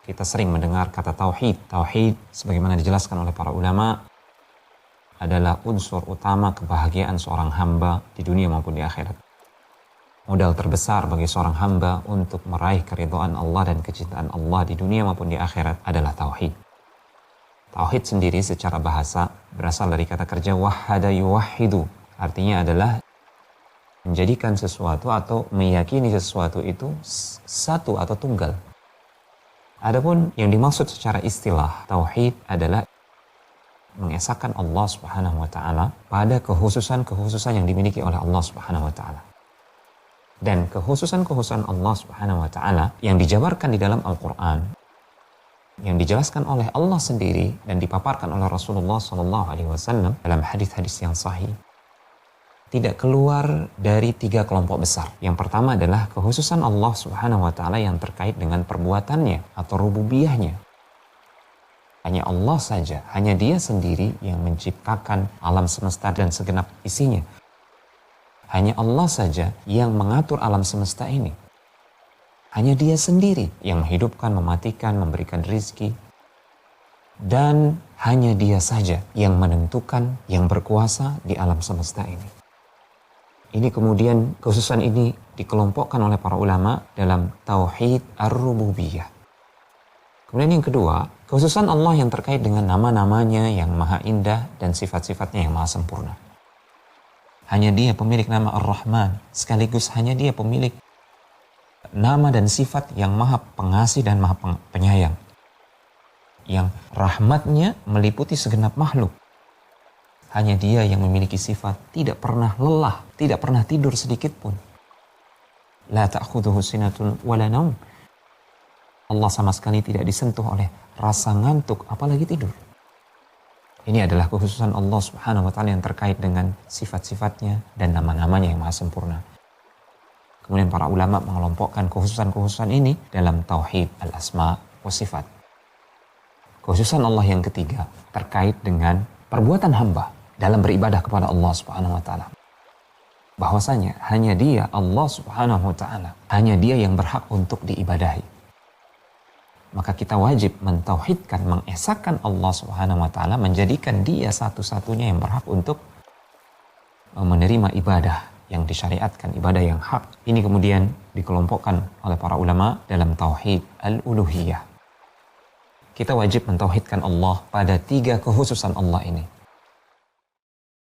kita sering mendengar kata tauhid. Tauhid sebagaimana dijelaskan oleh para ulama adalah unsur utama kebahagiaan seorang hamba di dunia maupun di akhirat. Modal terbesar bagi seorang hamba untuk meraih keridhaan Allah dan kecintaan Allah di dunia maupun di akhirat adalah tauhid. Tauhid sendiri secara bahasa berasal dari kata kerja wahhada yuwahhidu. Artinya adalah menjadikan sesuatu atau meyakini sesuatu itu satu atau tunggal. Adapun yang dimaksud secara istilah tauhid adalah mengesahkan Allah Subhanahu wa taala pada kekhususan-kekhususan yang dimiliki oleh Allah Subhanahu wa taala. Dan kekhususan-kekhususan Allah Subhanahu wa taala yang dijabarkan di dalam Al-Qur'an, yang dijelaskan oleh Allah sendiri dan dipaparkan oleh Rasulullah SAW dalam hadis-hadis yang sahih, tidak keluar dari 3 kelompok besar. Yang pertama adalah kekhususan Allah Subhanahu wa taala yang terkait dengan perbuatannya atau rububiyahnya. Hanya Allah saja, hanya Dia sendiri yang menciptakan alam semesta dan segenap isinya. Hanya Allah saja yang mengatur alam semesta ini. Hanya Dia sendiri yang menghidupkan, mematikan, memberikan rizki. Dan hanya Dia saja yang menentukan, yang berkuasa di alam semesta ini. Ini kemudian kekhususan ini dikelompokkan oleh para ulama dalam tauhid ar-rububiyah. Kemudian yang kedua, kekhususan Allah yang terkait dengan nama-namanya yang maha indah dan sifat-sifatnya yang maha sempurna. Hanya Dia pemilik nama Ar-Rahman, sekaligus hanya Dia pemilik nama dan sifat yang maha pengasih dan maha penyayang. Yang rahmatnya meliputi segenap makhluk. Hanya Dia yang memiliki sifat tidak pernah lelah, tidak pernah tidur sedikit pun. La ta'khudhuhu sinatun wala naum. Allah sama sekali tidak disentuh oleh rasa ngantuk, apalagi tidur. Ini adalah kekhususan Allah Subhanahu wa taala yang terkait dengan sifat-sifatnya dan nama-namanya yang maha sempurna. Kemudian para ulama mengelompokkan kekhususan-kekhususan ini dalam tauhid al-asma wa sifat. Kekhususan Allah yang ketiga terkait dengan perbuatan hamba dalam beribadah kepada Allah Subhanahu wa taala. Bahwasanya hanya Dia, Allah Subhanahu wa taala, hanya Dia yang berhak untuk diibadahi. Maka kita wajib mentauhidkan, mengesahkan Allah Subhanahu wa taala, menjadikan Dia satu-satunya yang berhak untuk menerima ibadah yang disyariatkan, ibadah yang hak. Ini kemudian dikelompokkan oleh para ulama dalam tauhid al-uluhiyah. Kita wajib mentauhidkan Allah pada 3 kekhususan Allah ini.